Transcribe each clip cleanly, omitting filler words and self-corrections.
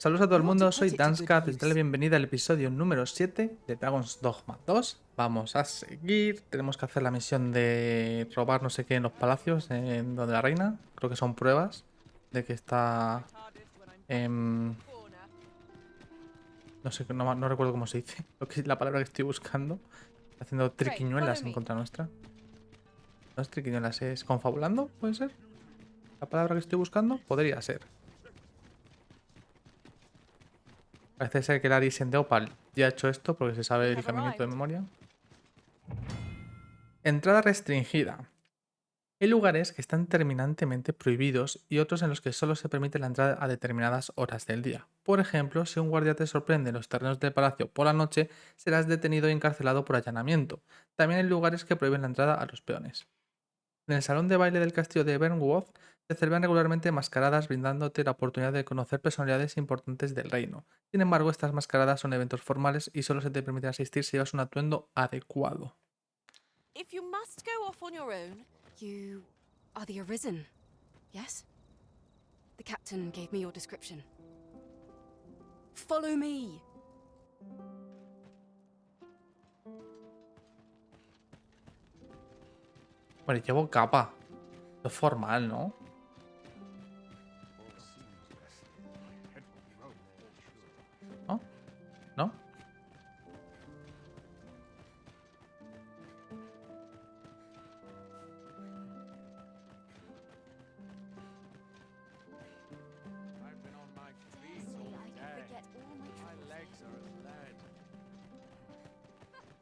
Saludos a todo el mundo, soy Danska, te doy la bienvenida al episodio número 7 de Dragon's Dogma 2. Vamos a seguir, tenemos que hacer la misión de robar no sé qué en los palacios, en donde la reina. Creo que son pruebas de que está... no sé, no recuerdo cómo se dice, la palabra que estoy buscando. Haciendo triquiñuelas en contra nuestra. No es triquiñuelas, es confabulando, ¿puede ser? La palabra que estoy buscando podría ser. Parece ser que el Aris en Deopal ya ha hecho esto porque se sabe el caminito de memoria. Entrada restringida. Hay lugares que están terminantemente prohibidos y otros en los que solo se permite la entrada a determinadas horas del día. Por ejemplo, si un guardia te sorprende en los terrenos del palacio por la noche, serás detenido y encarcelado por allanamiento. También hay lugares que prohíben la entrada a los peones. En el salón de baile del castillo de Bernwood se celebran regularmente mascaradas brindándote la oportunidad de conocer personalidades importantes del reino. Sin embargo, estas mascaradas son eventos formales y solo se te permite asistir si llevas un atuendo adecuado. If you must go off on your own, You are the Arisen, yes? The captain gave me your description. Follow me! Bueno, llevo capa. Es formal, ¿no? ¿No? ¿No?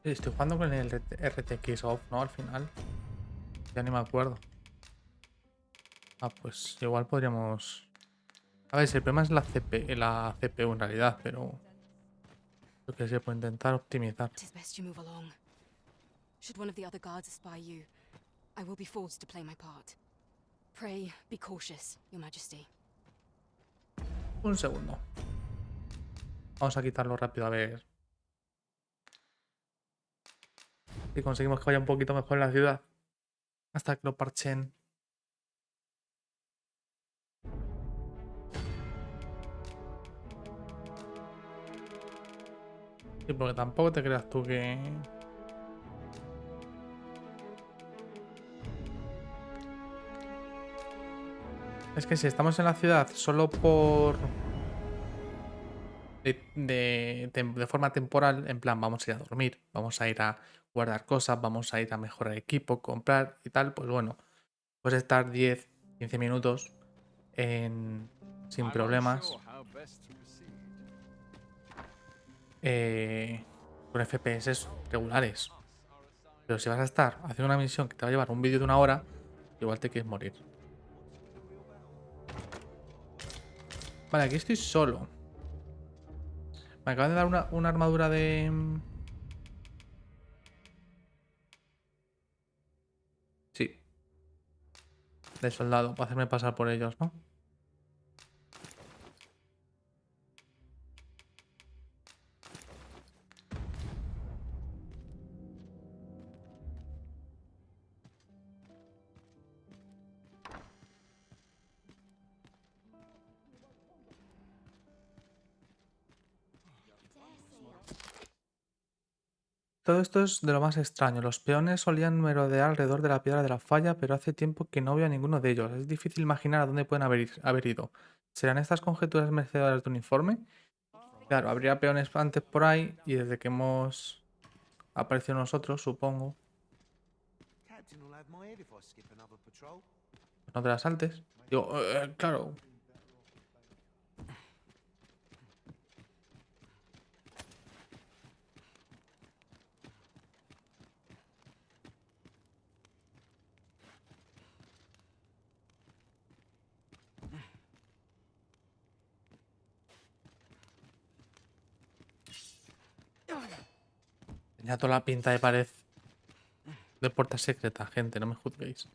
Estoy jugando con el RTX off, ¿no? Al final. Ya ni me acuerdo. Ah, pues igual podríamos... A ver, si el problema es la CPU en realidad, pero... Yo que sé, puedo intentar optimizar. It is best you move along. Should one of the other guards espy you, I will be forced to play my part. Pray, be cautious, Your Majesty. Un segundo. Vamos a quitarlo rápido a ver si conseguimos que vaya un poquito mejor en la ciudad. Hasta que lo parchen. Sí, porque tampoco te creas tú que... Es que si estamos en la ciudad solo por... De forma temporal, en plan, vamos a ir a dormir, vamos a ir a guardar cosas, vamos a ir a mejorar equipo, comprar y tal, pues bueno, puedes estar 10, 15 minutos sin problemas con FPS regulares. Pero si vas a estar haciendo una misión que te va a llevar un vídeo de 1 hora, igual te quieres morir. Vale, aquí estoy solo. Me acaban de dar una armadura de... Sí. De soldado, para hacerme pasar por ellos, ¿no? Todo esto es de lo más extraño. Los peones solían merodear alrededor de la piedra de la falla, pero hace tiempo que no veo a ninguno de ellos. Es difícil imaginar a dónde pueden haber ido. ¿Serán estas conjeturas merecedoras de un informe? Claro, habría peones antes por ahí y desde que hemos aparecido nosotros, supongo. Pues no te las saltes. Digo, claro. Tenía toda la pinta de pared de puerta secreta, gente, no me juzguéis.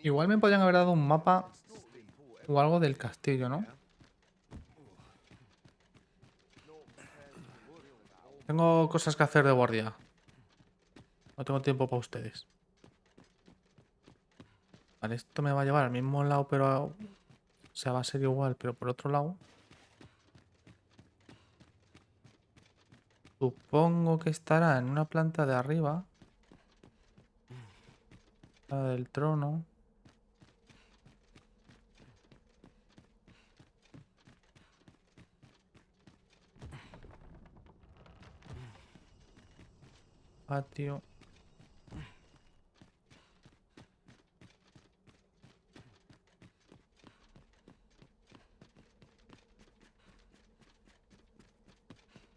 Igual me podrían haber dado un mapa o algo del castillo, ¿no? Tengo cosas que hacer de guardia. No tengo tiempo para ustedes. Vale, esto me va a llevar al mismo lado, pero... O sea, va a ser igual, pero por otro lado... Supongo que estará en una planta de arriba. La del trono. Patio.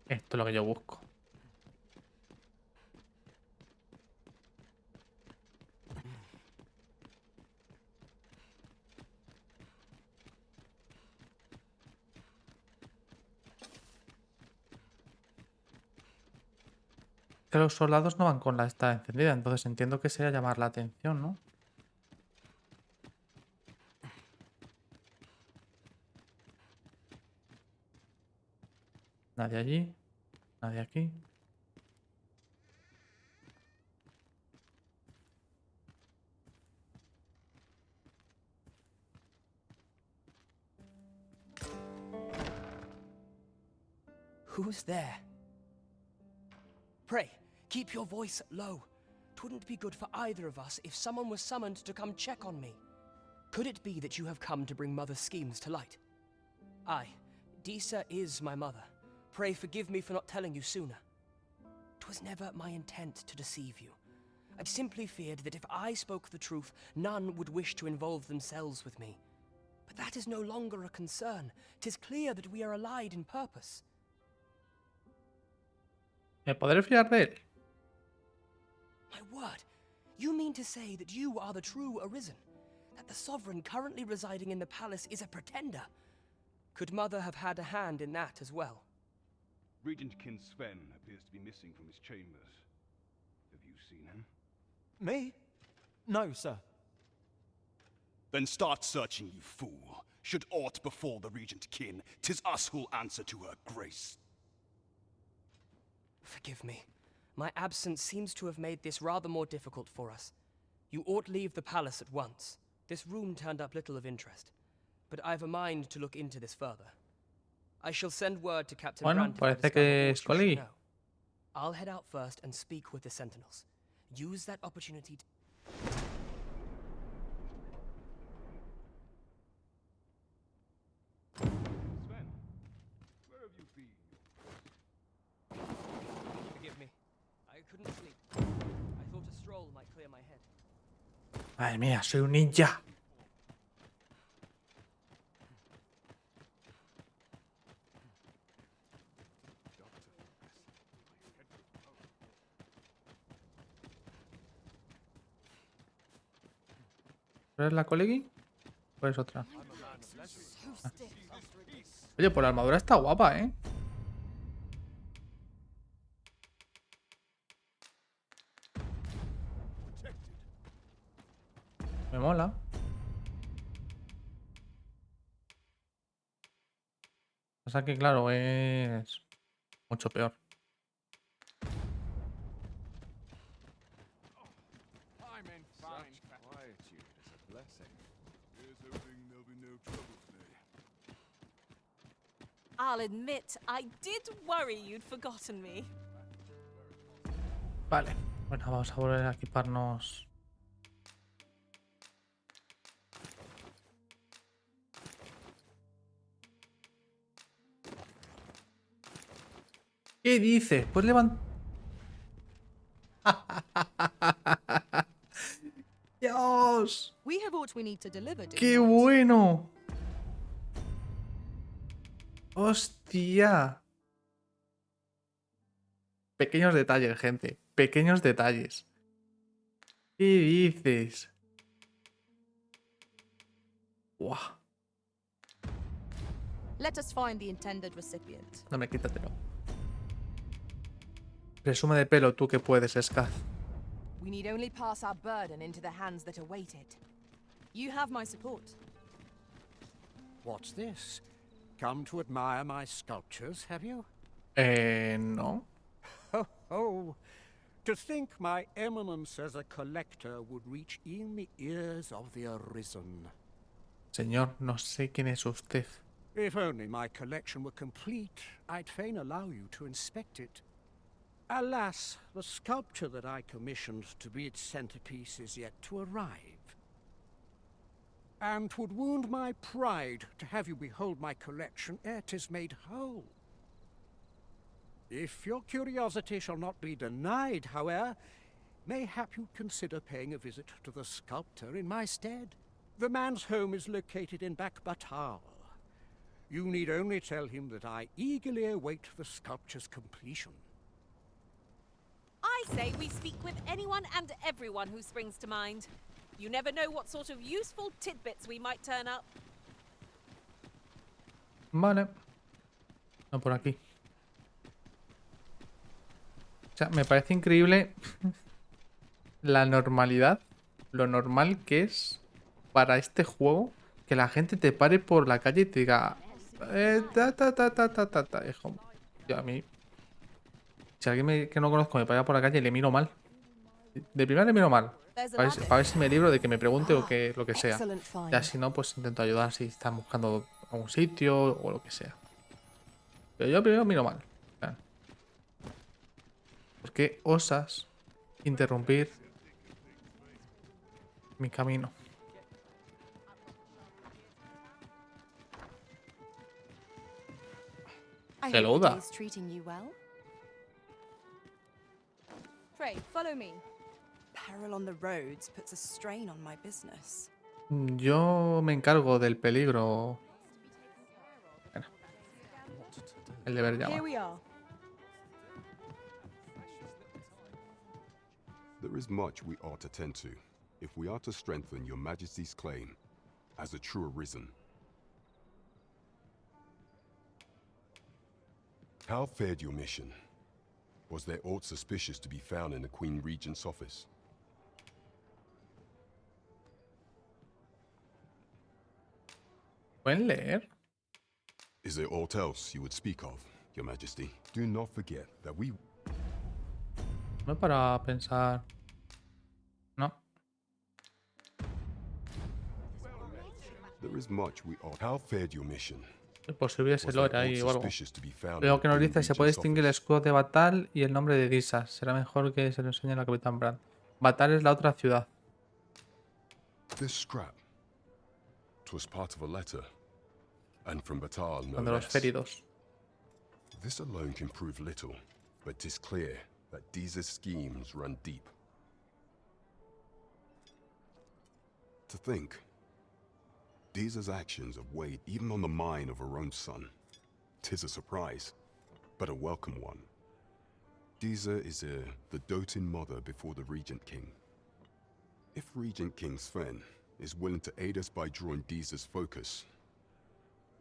Esto es lo que yo busco. Que los soldados no van con la esta encendida, entonces entiendo que sería llamar la atención, ¿no? Nadie allí, nadie aquí. Who's there? Pray, keep your voice low. 'Twouldn't be good for either of us if someone was summoned to come check on me. Could it be that you have come to bring Mother's schemes to light? Aye, Disa is my mother. Pray forgive me for not telling you sooner. 'Twas never my intent to deceive you. I simply feared that if I spoke the truth, none would wish to involve themselves with me. But that is no longer a concern. 'Tis clear that we are allied in purpose. ¿Me podré fiar de él? My word, you mean to say that you are the true Arisen? That the sovereign currently residing in the palace is a pretender? Could Mother have had a hand in that as well? Regent Kin Sven appears to be missing from his chambers. Have you seen him? Me? No, sir. Then start searching, you fool. Should aught befall the Regent Kin, 'tis us who'll answer to her grace. Forgive me. My absence seems to have made this rather more difficult for us. You ought leave the palace at once. This room turned up little of interest, but I've a mind to look into this further. I shall send word to Captain Bueno, Brandt if I parece discover que aught you escolí. should know. I'll head out first and speak with the sentinels. Use that opportunity to... Sven, where have you been? Forgive me. I couldn't sleep. I thought a stroll might clear my head. Madre mía, soy un ninja. ¿Pero es la colegui? ¿O es otra? So stiff. Oye, pues la armadura está guapa, ¿eh? Me mola. Pasa que, claro, es mucho peor. I'm in fine. Quietude is a blessing. Here's hoping there'll be no trouble today. I'll admit, I did worry you'd forgotten me. Vale. Bueno, vamos a volver a equiparnos. ¿Qué dices? Pues levanta. ¡Dios! We have aught we need to deliver, do ¡Qué we not? bueno! ¡Hostia! Pequeños detalles, gente. Pequeños detalles. ¿Qué dices? ¡Guau! Let us find the intended recipient. No me quítatelo. Presume de pelo tú que puedes, Skaz. We need only pass our burden into the hands that await it. You have my support. What's this? Come to admire my sculptures, have you? No. Oh, to think my eminence as a collector would reach in the ears of the arisen. Señor, no sé quién es usted. If only my collection were complete, I'd fain allow you to inspect it. Alas, the sculpture that I commissioned to be its centerpiece is yet to arrive. And 'twould wound my pride to have you behold my collection ere 'tis made whole. If your curiosity shall not be denied, however, mayhap you'd consider paying a visit to the sculptor in my stead. The man's home is located in Batal. You need only tell him that I eagerly await the sculpture's completion. I say we speak with anyone and everyone who springs to mind. You never know what sort of useful tidbits we might turn up. Vale. No por aquí. O sea, me parece increíble la normalidad, lo normal que es para este juego que la gente te pare por la calle y te diga Es como, yo a mí, si alguien que no conozco me para por la calle, le miro mal. De primera le miro mal. Para ver si me libro de que me pregunte o que lo que sea. Ya si no, pues intento ayudar si están buscando algún sitio o lo que sea. Pero yo primero miro mal. ¿Por qué osas interrumpir mi camino? I hope the Saluda. day's treating you well. Pray, follow me. Peril on the roads puts a strain on my business. Yo me encargo del peligro. Bueno, el deber Here llama. we are. There is much we ought to tend to, if we are to strengthen your Majesty's claim as a true arisen. How fared your mission? Was there aught suspicious to be found in the Queen Regent's office? ¿Pueden leer? Is there aught else you would speak of, your Majesty? Do not forget that we... No para pensar. No. There is much we ought... How fared your mission? Por si hubiese Was lore there ahí aught o algo. suspicious to be found Veo in que the nos Queen dice, se puede Regent's distinguir el office? escudo de Batal y el nombre de Disas. Será mejor que se lo enseñe a la Capitán Brand. Batal es la otra ciudad. This scrap. 'Twas part of a letter. And from Batal, no Cuando los less. feridos. This alone can prove little, but 'tis clear that Deeza's schemes run deep. To think, Deeza's actions have weighed even on the mind of her own son. 'Tis a surprise, but a welcome one. Deeza is the doting mother before the Regent King. If Regent King Sven is willing to aid us by drawing Deeza's focus,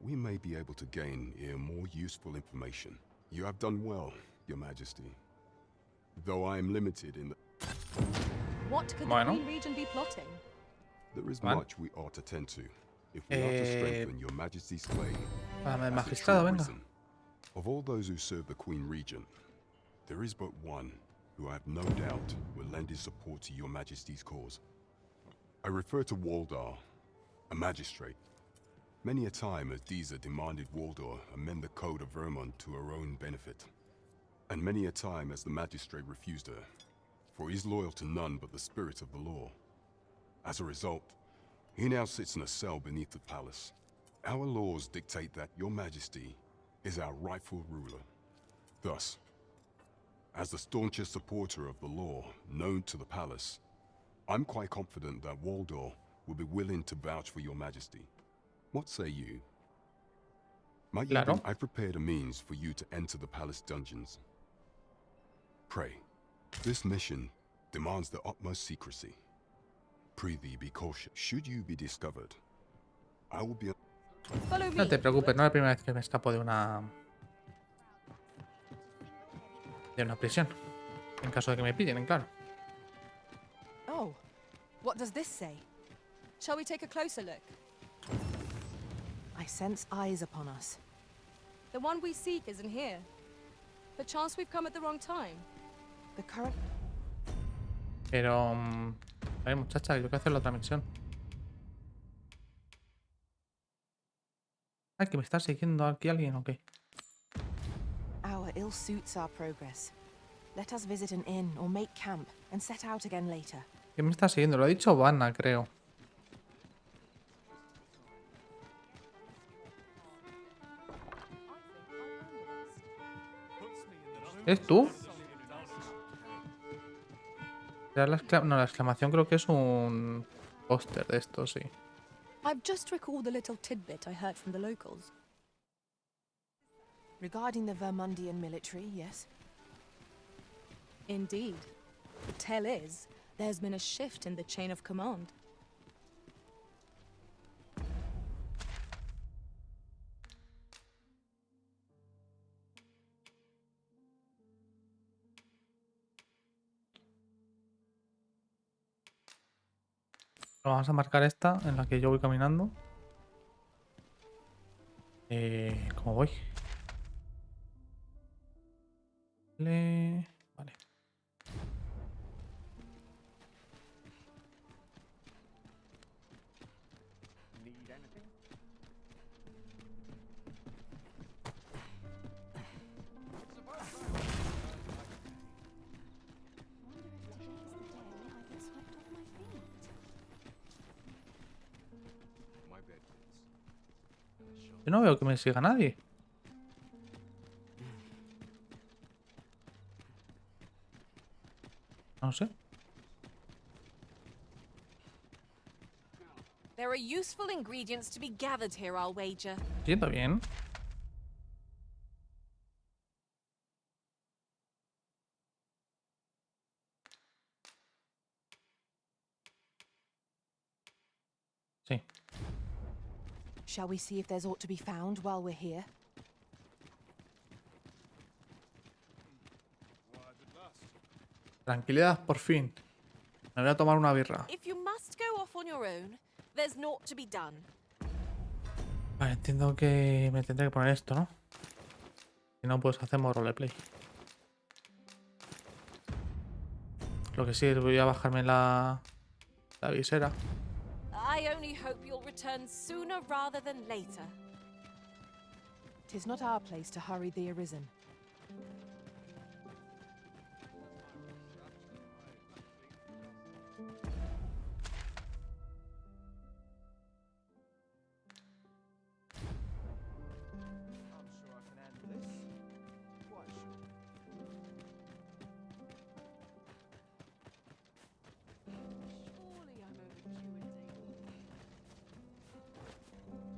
we may be able to gain more useful information. You have done well, Your Majesty. Though I am limited in the... What could the Bueno. Queen Regent be plotting? There is Vale. much we ought to tend to, if we are to strengthen Your Majesty's claim Para el as a true magistrado, venga. arisen. Of all those who serve the Queen Regent, there is but one who I have no doubt will lend his support to Your Majesty's cause. I refer to Waldar, a magistrate. Many a time has Deeza demanded Waldar amend the Code of Vermont to her own benefit. And many a time has the magistrate refused her, for he is loyal to none but the spirit of the law. As a result, he now sits in a cell beneath the palace. Our laws dictate that Your Majesty is our rightful ruler. Thus, as the staunchest supporter of the law known to the palace, I'm quite confident that Waldor will be willing to vouch for Your Majesty. What say you? Might you Claro. I've prepared a means for you to enter the palace dungeons. Pray, this mission demands the utmost secrecy. Prithee, be cautious. Should you be discovered, I will be... Follow me. No te preocupes, no es la primera vez que me escapo de una prisión. En caso de que me pillen, claro. Oh, what does this say? Shall we take a closer look? I sense eyes upon us. The one we seek isn't here. Perchance we've come at the wrong time. The current... Pero... a ver, muchacha, yo quiero hacer la otra misión. Ay, que me está siguiendo aquí alguien o qué. Our ill suits our progress. Let us visit an inn or make camp and set out again later. ¿Quién me está siguiendo? Lo ha dicho Vanna, creo. ¿Es tú? No, la exclamación creo que es un póster de esto, sí. I've just recalled the little tidbit I heard from the locals. Regarding the Vermundian military, yes? Indeed. The tale is, there's been a shift in the chain of command. Vamos a marcar esta en la que yo voy caminando. ¿Cómo voy? Vale. Yo no veo que me siga nadie. No sé. There are useful ingredients to be gathered here, I'll wager. Siento bien. Sí. Shall we see if there's aught to be found while we're here? Tranquilidad, por fin. Me voy a tomar una birra. If you must go off on your own, there's naught to be done. Vale, entiendo que me tendré que poner esto, ¿no? Si no, pues hacemos roleplay. Lo que sí es voy a bajarme la visera. I only hope you'll return sooner rather than later. 'Tis not our place to hurry the arisen.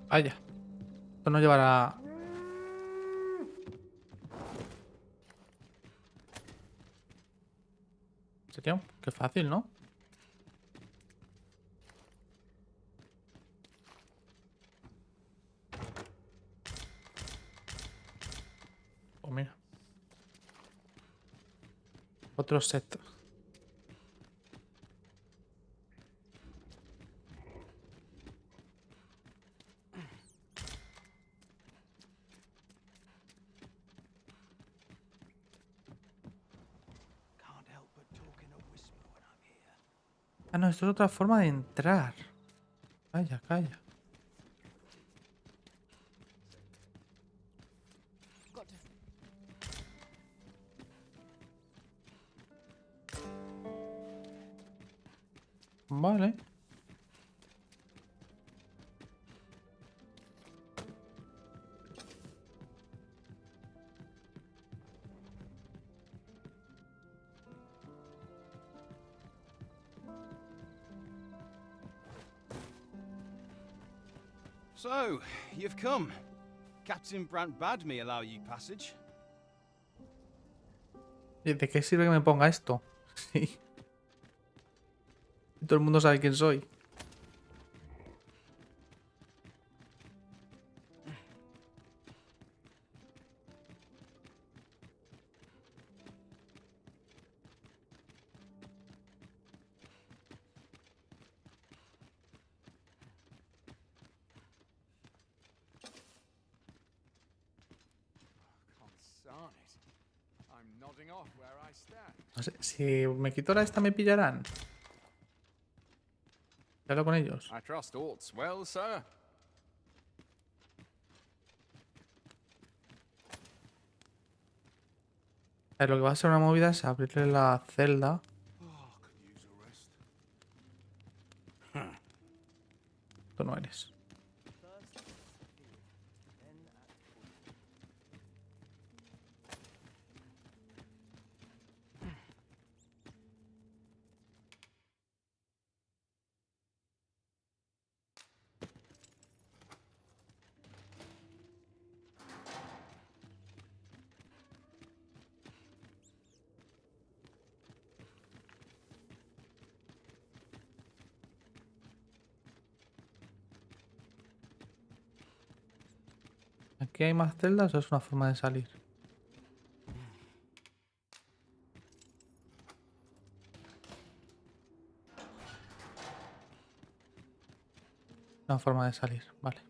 Vaya. Esto no llevará... ¿En serio? Qué fácil, ¿no? Oh, mira. Otro set. Ah, no, esto es otra forma de entrar. Calla, calla. Vale. So, you've come. Captain Brant bade me allow you passage. ¿Y de qué sirve que me ponga esto? Sí. Todo el mundo sabe quién soy. No sé, si me quito la esta me pillarán. Hablo con ellos. I trust all's well, sir. Lo que va a ser una movida es abrirle la celda. Tú no eres. ¿Aquí hay más celdas o es una forma de salir? Una forma de salir, vale.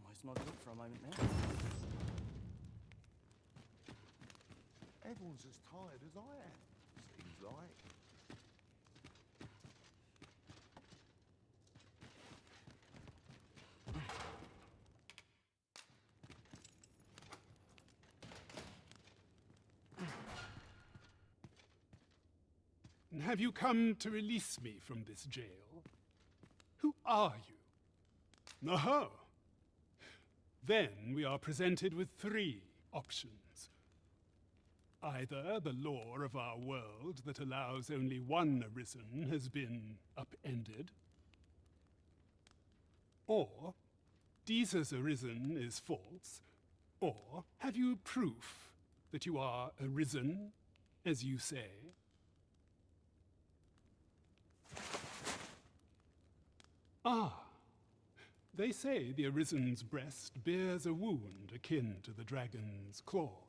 Almost nodded up for a moment there. Everyone's as tired as I am, seems like. Have you come to release me from this jail? Who are you? Oh. Then we are presented with 3 options. Either the law of our world that allows only one arisen has been upended, or Deesa's arisen is false, or have you proof that you are arisen, as you say? Ah, they say the Arisen's breast bears a wound akin to the dragon's claw.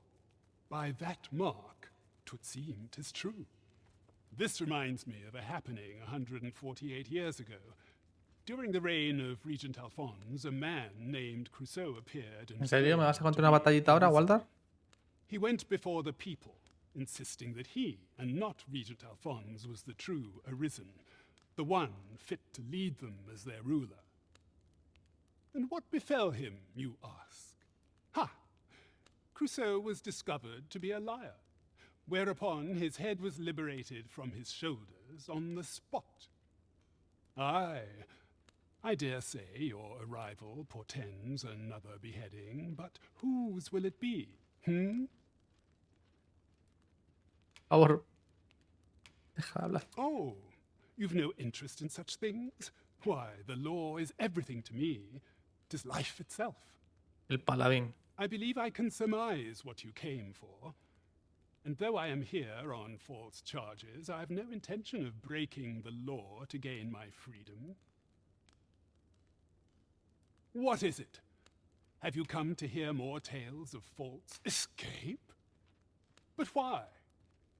By that mark, 'twould seem 'tis true. This reminds me of a happening 148 years ago. During the reign of Regent Alphonse, a man named Crusoe appeared and ¿En serio me vas a contar una batallita ahora, Walter? he went before the people, insisting that he, and not Regent Alphonse, was the true Arisen, the one fit to lead them as their ruler. And what befell him, you ask? Ha! Crusoe was discovered to be a liar, whereupon his head was liberated from his shoulders on the spot. Aye, I dare say your arrival portends another beheading, but whose will it be, Por favor, deja de hablar. Oh, you've no interest in such things? Why, the law is everything to me. 'Tis life itself. El paladín. I believe I can surmise what you came for. And though I am here on false charges, I have no intention of breaking the law to gain my freedom. What is it? Have you come to hear more tales of false escape? But why?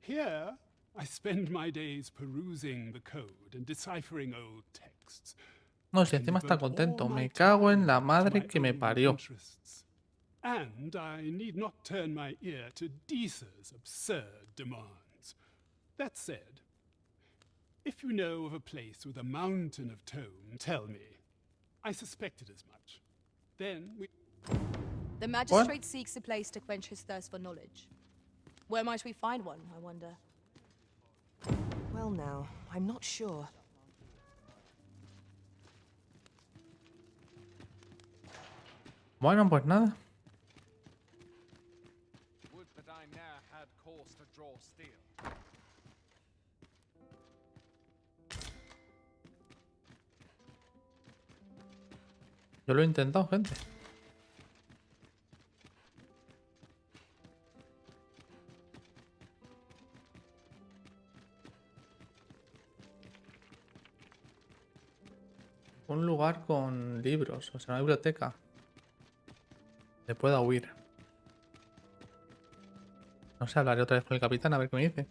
Here, I spend my days perusing the code and deciphering old texts. No, si encima está contento. Me cago en la madre que me parió. And I need not turn my ear to Deesa's absurd demands. That said, if you know of a place with a mountain of tome, tell me. I suspected as much. Then we... The magistrate seeks a place to quench his thirst for knowledge. Where might we find one, I wonder? Well now, I'm not sure. Bueno, pues nada. Would that I ne'er had cause to draw steel. Yo lo he intentado, gente. Un lugar con libros, o sea, una biblioteca. Le pueda huir. No sé, hablaré otra vez con el capitán a ver qué me dice.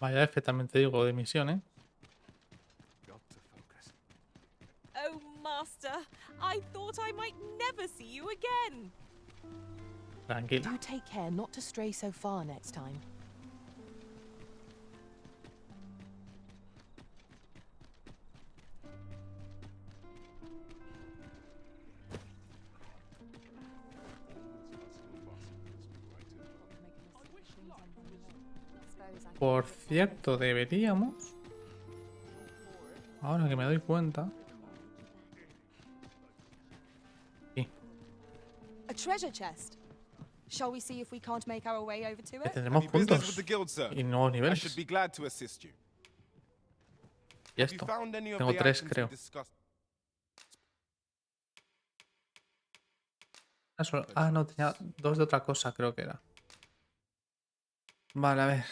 Vaya F también te digo de misión, ¿eh? Oh, Master, I thought I might never see you again. Tranquila. Do take care not to stray so far next time. Por cierto, deberíamos... Ahora que me doy cuenta... Sí, A treasure chest. Shall we see if we can't make our way over to que it? tendremos puntos y nuevos I niveles. should be glad to assist you. Y Have you esto. found any of Tengo the 3, items we creo. discussed? Ah, no, tenía 2 de otra cosa, creo que era. Vale, a ver.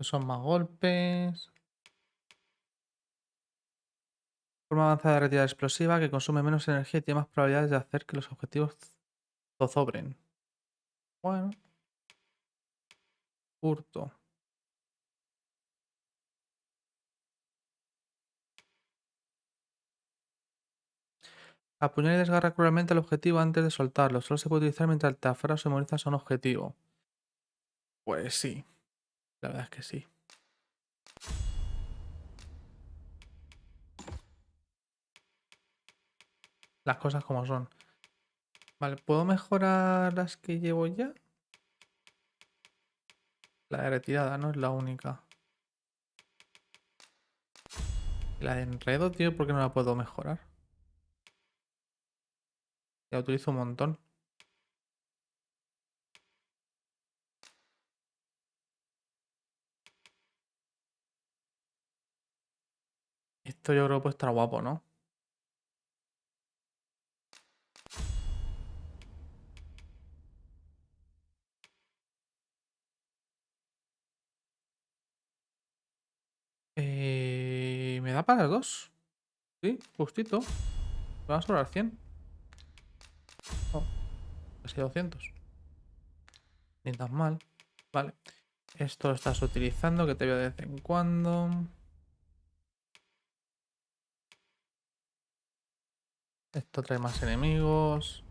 Son más golpes. Forma avanzada de retirada explosiva que consume menos energía y tiene más probabilidades de hacer que los objetivos zozobren. Bueno. Hurto. Apuñala y desgarra cruelmente al objetivo antes de soltarlo. Solo se puede utilizar mientras te aferras o memorizas a un objetivo. Pues sí. La verdad es que sí. Las cosas como son. Vale, ¿puedo mejorar las que llevo ya? La de retirada no es la única. La de enredo, tío, ¿por qué no la puedo mejorar? La utilizo un montón. Esto yo creo que puede estar guapo, ¿no? ¿Me da para las 2? Sí, justito. Me va a sobrar 100. Oh, casi 200. Ni tan mal. Vale. Esto lo estás utilizando, que te veo de vez en cuando. Esto trae más enemigos.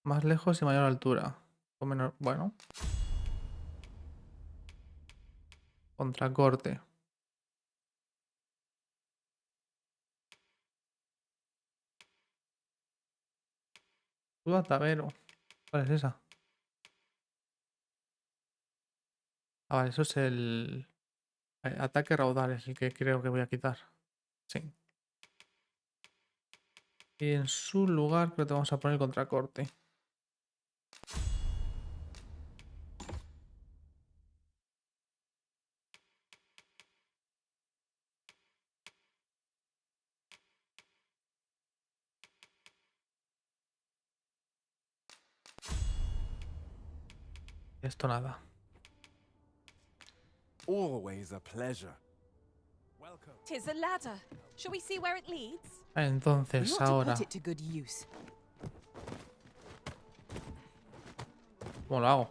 Más lejos y mayor altura. O menor. Bueno. Contracorte. Duda Tavero. ¿Cuál es esa? Ah, vale, eso es el... Ataque raudal, es el que creo que voy a quitar. Sí. Y en su lugar creo que vamos a poner el contracorte. Esto nada. Always a pleasure. Tis a ladder. Shall we see where it leads? We Entonces ought to ahora... put it to good use. ¿Cómo lo hago?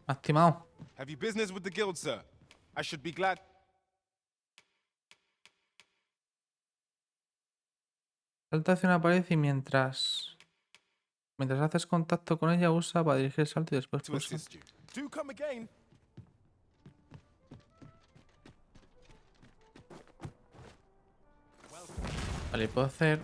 Me has timado. Have you business with the guild, sir? I should be glad. Salta hacia una pared y mientras haces contacto con ella usa para dirigir el salto y después To pulsa. assist you. Do come again. Vale, puedo hacer...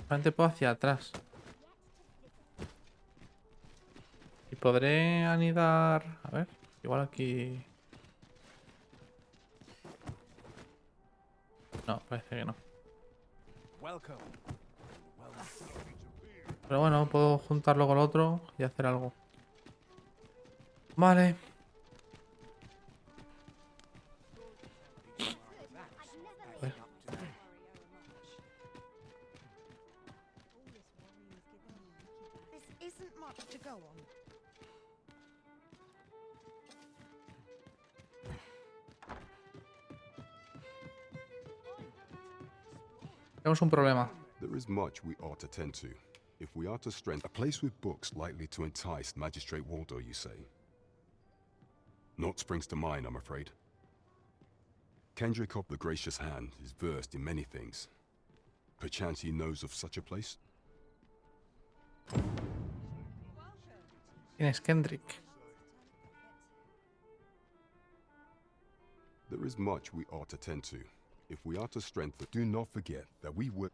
Solamente puedo hacia atrás. Y podré anidar... A ver, igual aquí... No, parece que no. Pero bueno, puedo juntarlo con el otro y hacer algo. Vale. Joder. This isn't much to go on. Tenemos un problema. There is much we ought to tend to. If we are to strengthen a place with books likely to entice Magistrate Waldo, you say? Naught springs to mind, I'm afraid. Kendrick of the Gracious Hand is versed in many things. Perchance he knows of such a place? ¿Quién es Kendrick? There is much we ought to tend to. If we are to strengthen, do not forget that we were...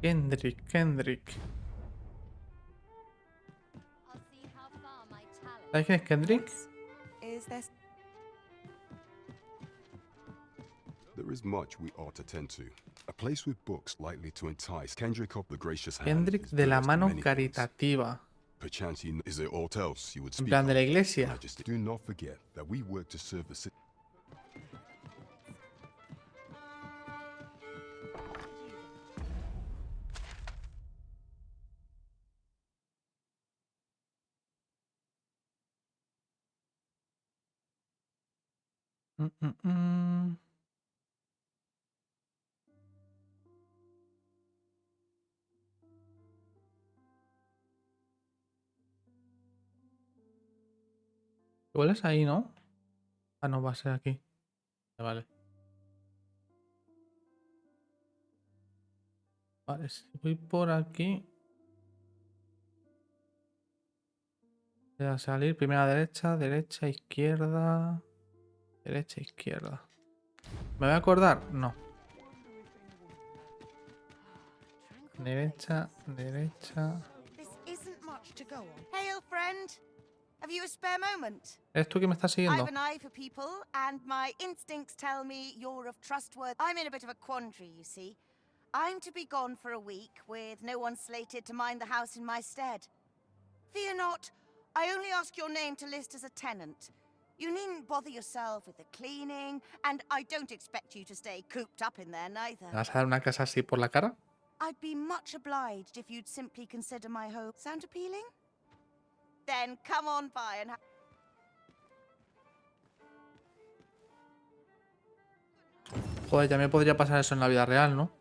Kendrick. ¿Sabes quién es Kendrick? Is this? There is much we ought to tend to. A place with books likely to entice Kendrick of the Gracious Hand. Kendrick de la mano caritativa. Perchance he is there aught else you would En speak plan de la of? iglesia. Majesty, do not forget that we work to serve the city. Igual es ahí, ¿no? Ah, no, va a ser aquí. Vale. Vale, si voy por aquí. Voy a salir, primera derecha, derecha, izquierda. Derecha, izquierda. ¿Me voy a acordar? No. Derecha, derecha. This isn't much to go on. Hail, friend. Have you a spare moment? ¿Eres tú que me estás siguiendo? I've an eye for people, and my instincts tell me you're of trustworthy. I'm in a bit of a quandary, you see. I'm to be gone for a week, with no one slated to mind the house in my stead. Fear not. I only ask your name to list as a tenant. You needn't bother yourself with the cleaning, and I don't expect you to stay cooped up in there neither. ¿Me vas a dar una casa así por la cara? I'd be much obliged if you'd simply consider my home. Sound appealing? Then come on by and Joder, ya me podría pasar eso en la vida real, ¿no?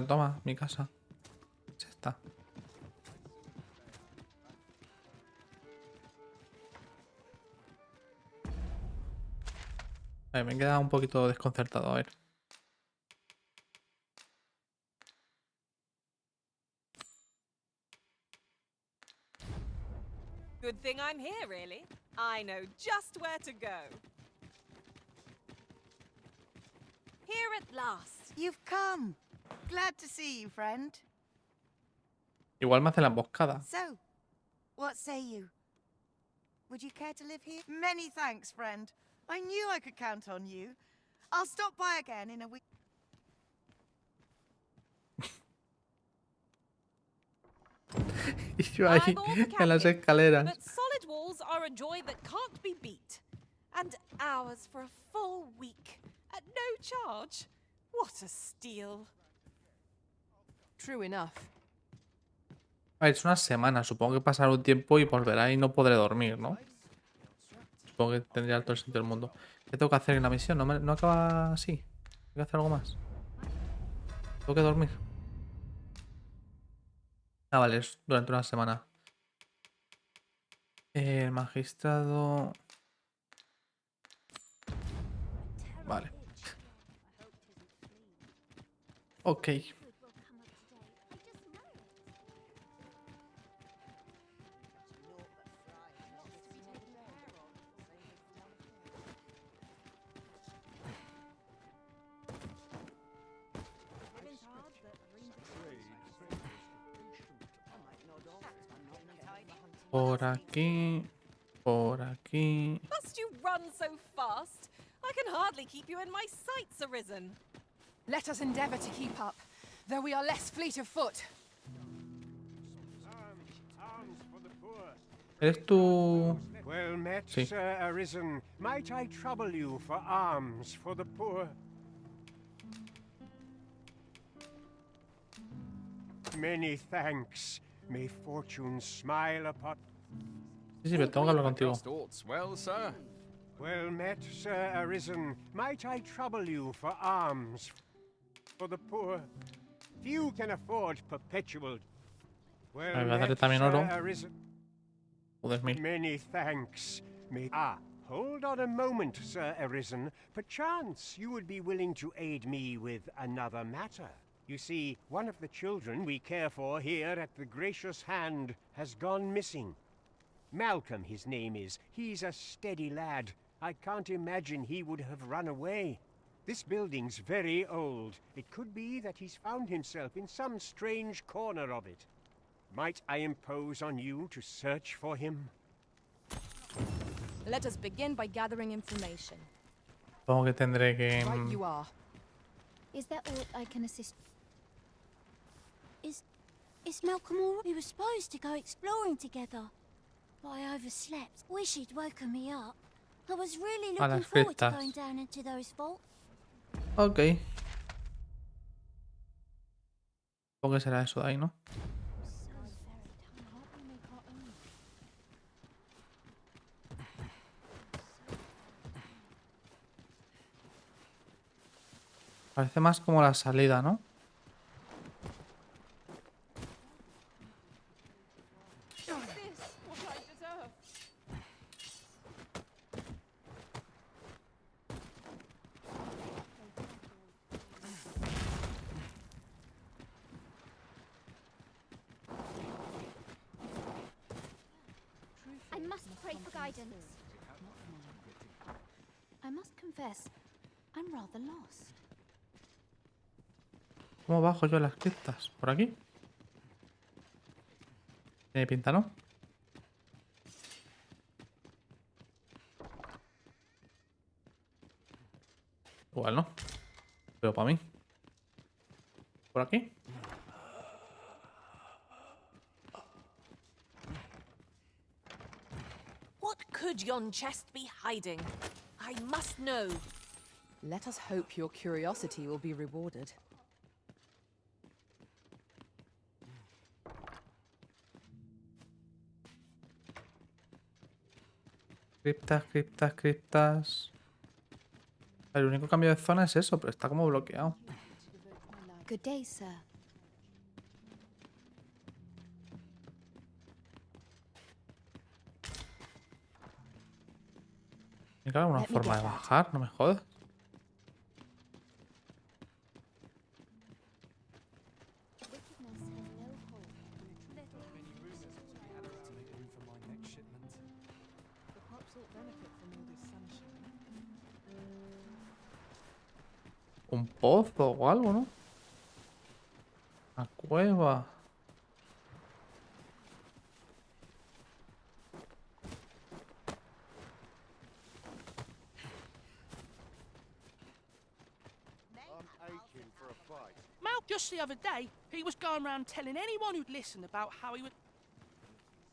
Toma, mi casa. Ya está. A ver, me he quedado un poquito desconcertado, a ver. Good thing I'm here, really. I know just where to go. Here at last. You've come. Glad to see you, friend. Igual me hace la emboscada. So, what say you? Would you care to live here? Many thanks, friend. I knew I could count on you. I'll stop by again in a week. Y yo ahí, en las escaleras. But solid walls are a joy that can't be beat. And ours for a full week. At no charge. What a steal. True enough. A ver, es una semana. Supongo que pasará un tiempo y volverá y no podré dormir, ¿no? Supongo que tendría todo el sentido del mundo. ¿Qué tengo que hacer en la misión? ¿No acaba así? ¿Tengo que hacer algo más? ¿Tengo que dormir? Ah, vale, es durante una semana. El magistrado... Vale. Ok. Por aquí. Por aquí. Must you run so fast? I can hardly keep you in my sights, Arisen. Let us endeavor to keep up, though we are less fleet of foot. ¿Eres tú? Well met, Sí. Sir Arisen. Might I trouble you for alms for the poor? Many thanks. May fortune smile upon... Sí, sí, pero tengo que hablar contigo. Thoughts well, sir. Well met, Sir Arisen. Might I trouble you for alms for the poor? Few can afford perpetual... Well Voy a darle met, también Sir oro. Arisen. Joder, mil. Many thanks. Hold on a moment, Sir Arisen. Perchance you would be willing to aid me with another matter. You see, one of the children we care for here at the Gracious Hand has gone missing. Malcolm, his name is. He's a steady lad. I can't imagine he would have run away. This building's very old. It could be that he's found himself in some strange corner of it. Might I impose on you to search for him? Let us begin by gathering information. Supongo que tendré que... Right you are. Is there aught I can assist? Is Malcolm all right? We were supposed to go exploring together, but I overslept. Wish he'd woken me up. I was really A looking las forward to fiestas. going down into those vaults. Ok. Supongo que será eso de ahí, ¿no? Parece más como la salida, ¿no? Is this what I deserve? I must pray for guidance. I must confess, I'm rather lost. ¿Cómo bajo yo las criptas? ¿Por aquí? ¿Tiene pinta, no? Igual no. Pero para mí. ¿Por aquí? What could yon chest be hiding? I must know. Let us hope your curiosity will be rewarded. Criptas, criptas, criptas. El único cambio de zona es eso, pero está como bloqueado. Good day, sir. ¿Tiene que haber alguna forma de bajar? No me jodas. Un pozo o algo, ¿no? Una cueva. Mal, just the other day, he was going around telling anyone who'd listen about how he would...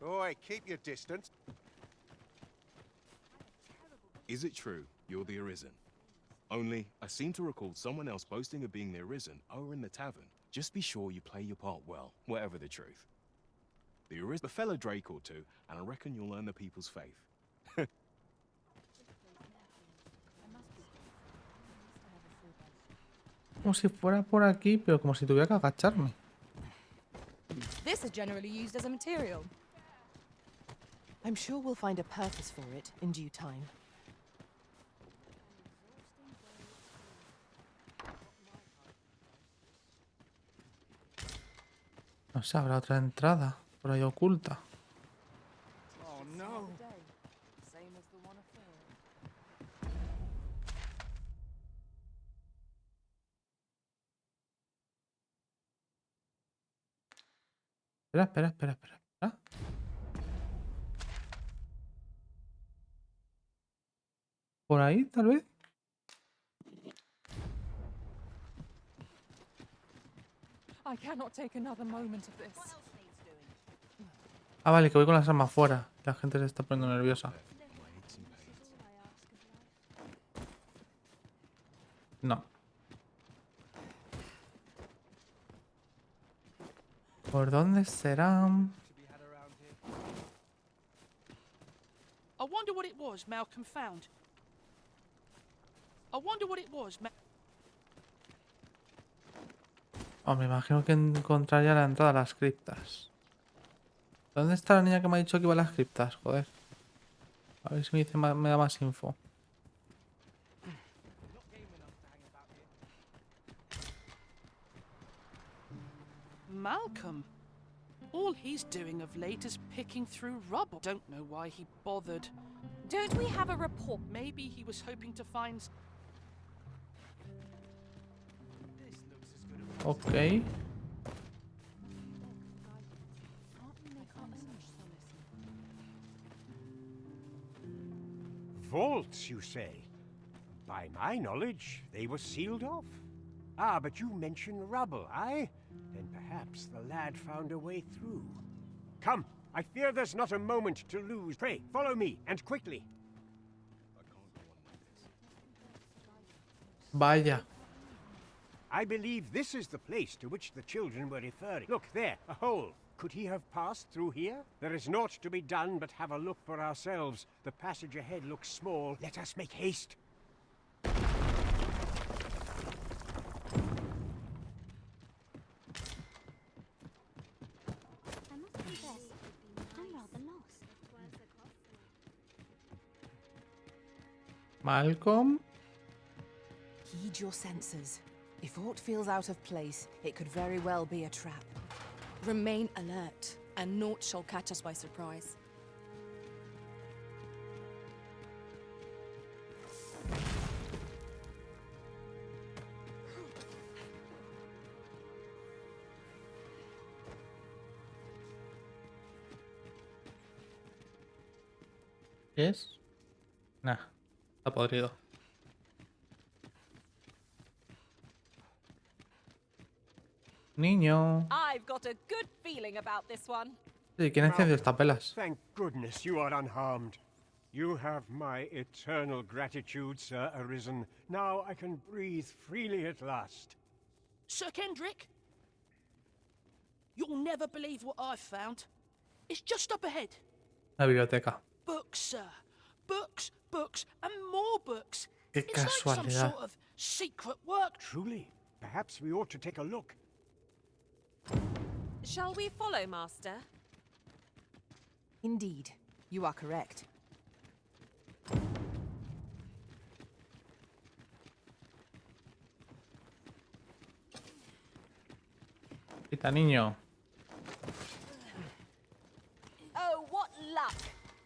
Oi, keep your distance. Is it true you're the Arisen? Only, I seem to recall someone else boasting of being the Arisen over in the tavern. Just be sure you play your part well, whatever the truth. The Arisen, a fellow Drake or two, and I reckon you'll earn the people's faith. Como si fuera por aquí, pero como si tuviera que agacharme. This is generally used as a material. I'm sure we'll find a purpose for it in due time. No sé, habrá otra entrada por ahí oculta. Oh no. Espera. ¿Por ahí, tal vez? I cannot take another moment of this. Ah, vale, que voy con las armas fuera. La gente se está poniendo nerviosa. No. ¿Por dónde serán? I wonder what it was Malcolm found. Oh, me imagino que encontraría la entrada a las criptas. ¿Dónde está la niña que me ha dicho que iba a las criptas? Joder. A ver si me dice me da más info. Malcolm. All he's doing of late is picking through rubble. Don't know why he bothered. Don't we have a report? Maybe he was hoping to find... Ok. Vaults, you say? By my knowledge, they were sealed off. Ah, but you mentioned rubble, aye? Then perhaps the lad found a way through. Come, I fear there's not a moment to lose. Pray, follow me, and quickly. Vaya. I believe this is the place to which the children were referring. Look there, a hole. Could he have passed through here? There is naught to be done but have a look for ourselves. The passage ahead looks small. Let us make haste. Malcolm. Heed your senses. If aught feels out of place, it could very well be a trap. Remain alert, and naught shall catch us by surprise. ¿Qué es? Nah, está podrido. Niño. I've got a good feeling about this one. Sí, ¿quién encendió estas velas? Thank goodness you are unharmed. You have my eternal gratitude, Sir Arisen. Now I can breathe freely at last. Sir Kendrick? You'll never believe what I've found. It's just up ahead. La biblioteca. Books, sir. Books, books, and more books. Qué It's like some casualidad. sort of secret work. Truly, perhaps we ought to take a look. Shall we follow, Master? Indeed, you are correct. Quita, niño. Oh, what luck!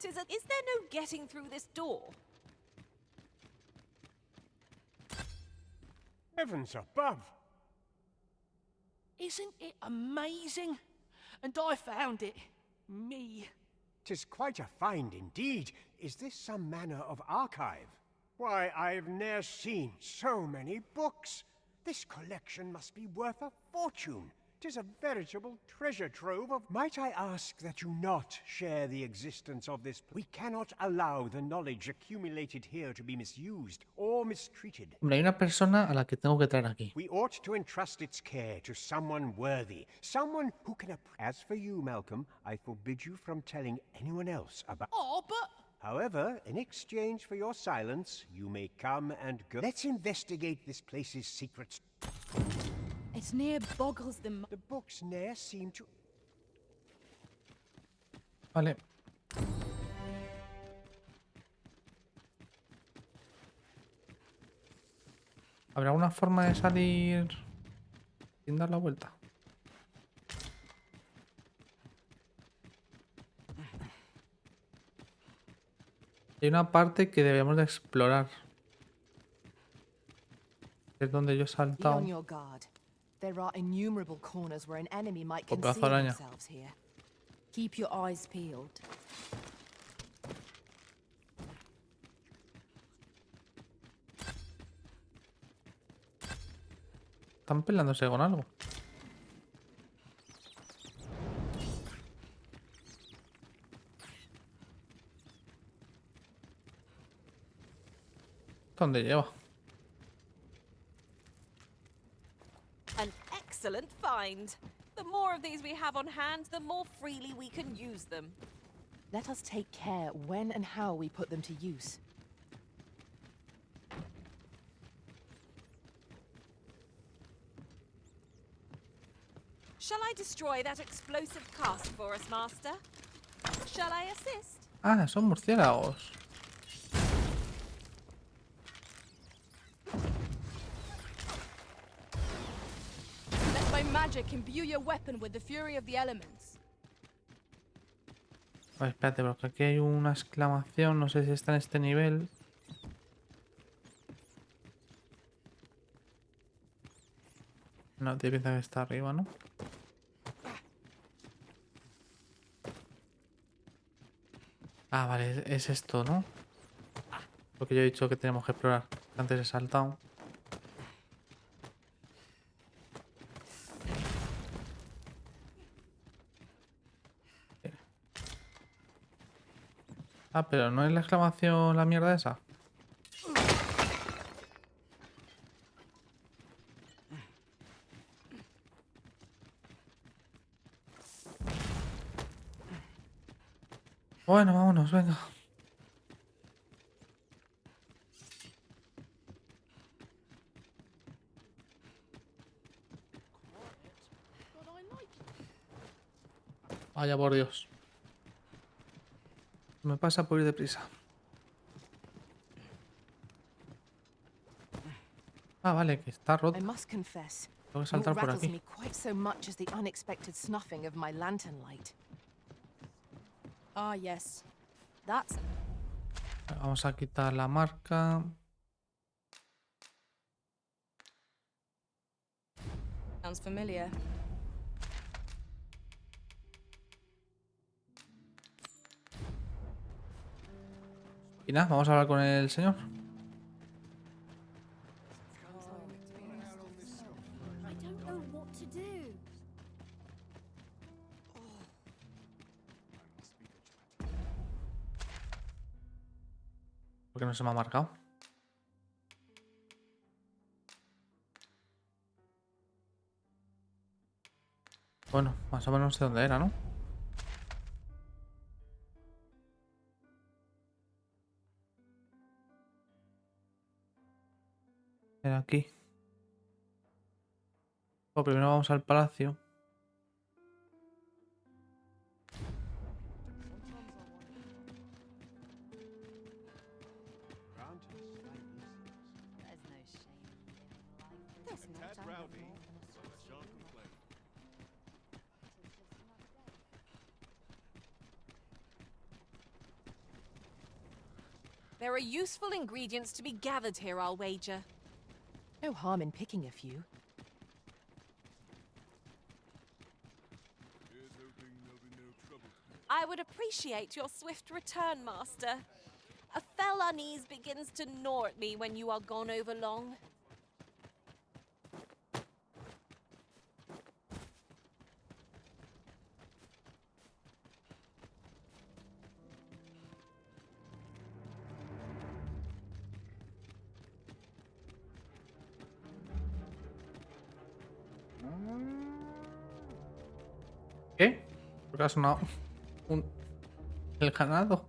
Is there no getting through this door? Heavens above! Isn't it amazing? And I found it. Me. 'Tis quite a find indeed. Is this some manner of archive? Why, I've ne'er seen so many books. This collection must be worth a fortune. 'Tis a veritable treasure trove of... Might I ask that you not share the existence of this... We cannot allow the knowledge accumulated here to be misused or mistreated. Hombre, hay una persona a la que tengo que traer aquí. We ought to entrust its care to someone worthy, someone who can... As for you, Malcolm, I forbid you from telling anyone else about... Oh, but... However, in exchange for your silence, you may come and go. Let's investigate this place's secrets. It's near boggles the... The books ne'er seem to... Vale. ¿Habrá alguna forma de salir sin dar la vuelta? Hay una parte que debemos de explorar. Es donde yo he Be saltado. on your guard. There are innumerable corners where an enemy might O pedazo de conceal araña. themselves here. Keep your eyes peeled. Están peleándose con algo. ¿Dónde lleva? An excellent find. The more of these we have on hand, the more freely we can use them. Let us take care when and how we put them to use. Shall I destroy that explosive cask for us, Master? Shall I assist? Ah, son murciélagos. Let my magic imbue your weapon with the fury of the elements. A ver, espérate, porque aquí hay una exclamación. No sé si está en este nivel. No, te piensa que está arriba, ¿no? Ah, vale, es esto, ¿no? Lo que yo he dicho que tenemos que explorar. Antes he saltado. Ah, pero no es la exclamación la mierda esa. Bueno, vámonos, venga. Vaya por Dios. Me pasa por ir deprisa. Ah, vale, que está roto. I must confess, Tengo que naught saltar por rattles aquí. me quite so much as the unexpected snuffing of my lantern light. Ah, yes. That's Vamos a quitar la marca. sounds familiar. Y nada, vamos a hablar con el señor. I don't know what to do. ¿Por qué no se me ha marcado? Bueno, más o menos sé dónde era, ¿no? Era aquí. Bueno, primero vamos al palacio. There are useful ingredients to be gathered here, I'll wager. No harm in picking a few. I would appreciate your swift return, Master. A fell unease begins to gnaw at me when you are gone over long. ¿Qué? ¿Por qué ha sonado el ganado?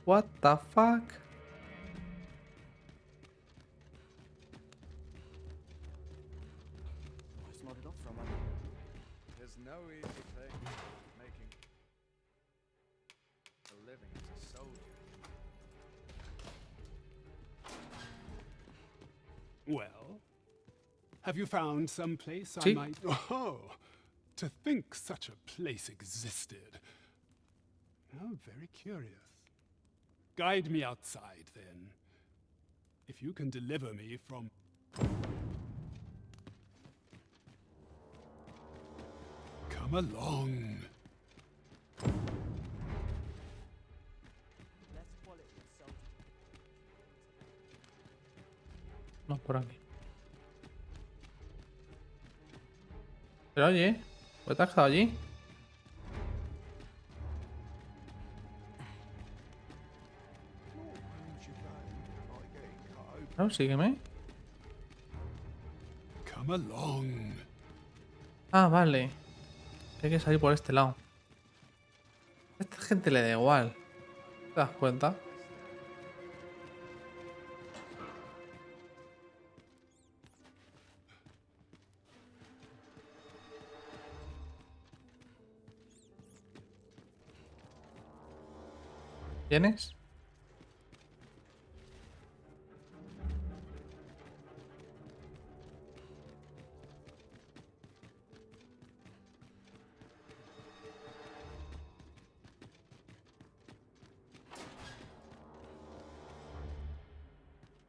What the fuck? There's no easy thing making a living as a soldier. Well, have you found some place I Sí. might... Oh, to think such a place existed. How very curious. Guide me outside, then. If you can deliver me from... Come along. No, por aquí. Pero oye, ¿pues te has quedado allí? No, sígueme. Come along. Ah, vale. Hay que salir por este lado. A esta gente le da igual. ¿Te das cuenta? ¿Tienes?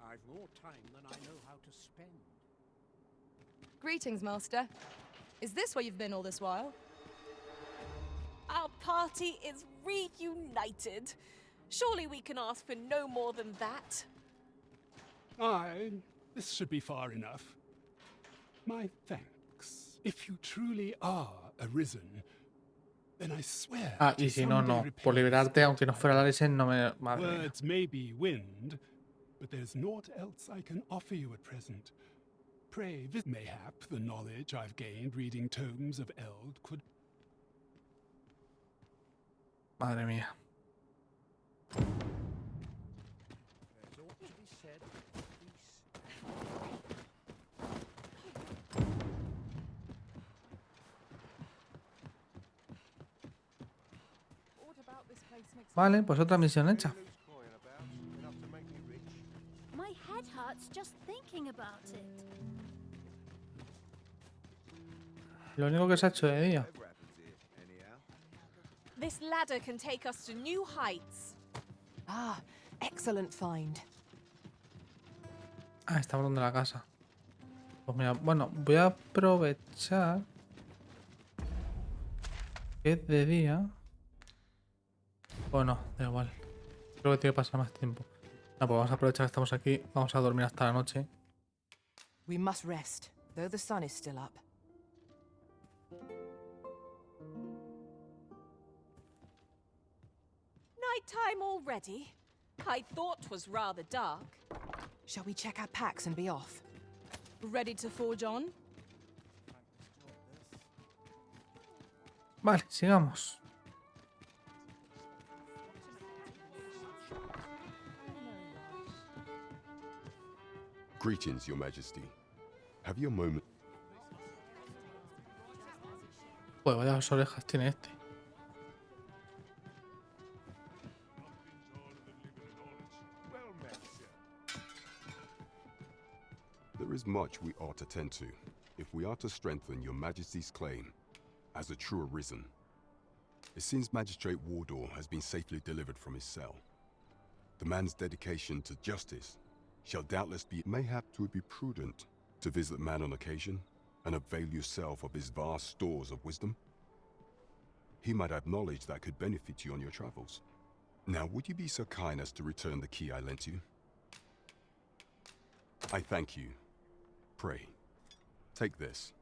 I've more time than I know how to spend. Greetings, Master. Is this where you've been all this while? Our party is reunited. Surely we can ask for no more than that. Aye, this should be far enough. My thanks. If you truly are arisen, then I swear Ah, to y si no, someday no. repay Por this liberarte, aunque no fuera la lesión, no me... debt. Madre mía. Words may be wind, but there's naught else I can offer you at present. Pray, mayhap the knowledge I've gained reading tomes of Eld could... Madre mía. There's ought to be said for peace. Vale, pues otra misión hecha. My head hurts just thinking about it. Lo único que se ha hecho de día. This ladder can take us to new heights. Ah, excellent find. Ah, está hablando de la casa. Pues mira, bueno, voy a aprovechar que es de día. O no, da igual. Creo que tiene que pasar más tiempo. No, pues vamos a aprovechar que estamos aquí. Vamos a dormir hasta la noche. We must rest, though the sun is still up. Nighttime already? I thought 'twas rather dark. Shall we check our packs and be off? Ready to forge on? Vale, sigamos. Greetings, Your Majesty. Have you a moment? Pues vaya orejas tiene este. There is much we ought to tend to, if we are to strengthen Your Majesty's claim as a true arisen. It seems Magistrate Wardor has been safely delivered from his cell. The man's dedication to justice shall doubtless be... Mayhap 'twould be prudent to visit the man on occasion and avail yourself of his vast stores of wisdom. He might have knowledge that could benefit you on your travels. Now, would you be so kind as to return the key I lent you? I thank you. Pray, take this.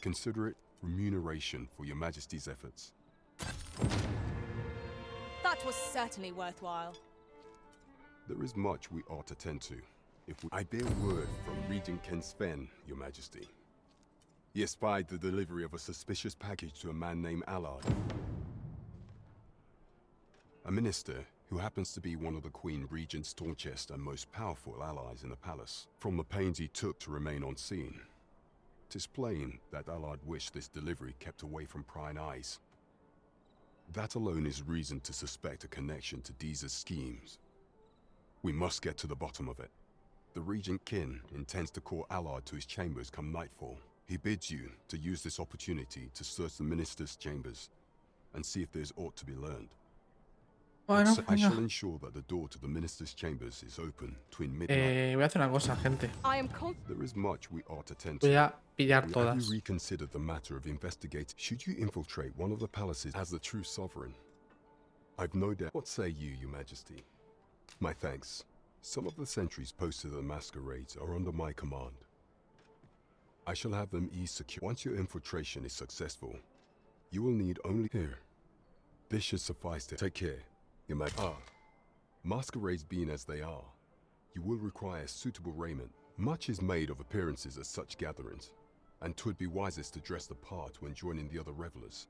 Consider it remuneration for Your Majesty's efforts. That was certainly worthwhile. There is much we ought to tend to. I bear word from Regent Ken Sven, Your Majesty. He espied the delivery of a suspicious package to a man named Allard. A minister who happens to be one of the Queen Regent's staunchest and most powerful allies in the palace. From the pains he took to remain on scene, 'tis plain that Allard wished this delivery kept away from prying eyes. That alone is reason to suspect a connection to Deeza's schemes. We must get to the bottom of it. The Regent Kin intends to call Allard to his chambers come nightfall. He bids you to use this opportunity to search the minister's chambers and see if there's aught to be learned. Bueno, I shall venga. ensure that the door to the minister's chambers is open between midnight. Voy a hacer una cosa, gente. There is much we ought to tend to. Voy a pillar Have todas. you reconsidered the matter of investigating? Should you infiltrate one of the palaces as the true sovereign? I've no doubt. What say you, Your Majesty? My thanks. Some of the sentries posted at the masquerades are under my command. I shall have them ease secure. Once your infiltration is successful, you will need only here. This should suffice to take care, Your Majesty. Masquerades being as they are, you will require suitable raiment. Much is made of appearances at such gatherings, and 'twould be wisest to dress the part when joining the other revelers.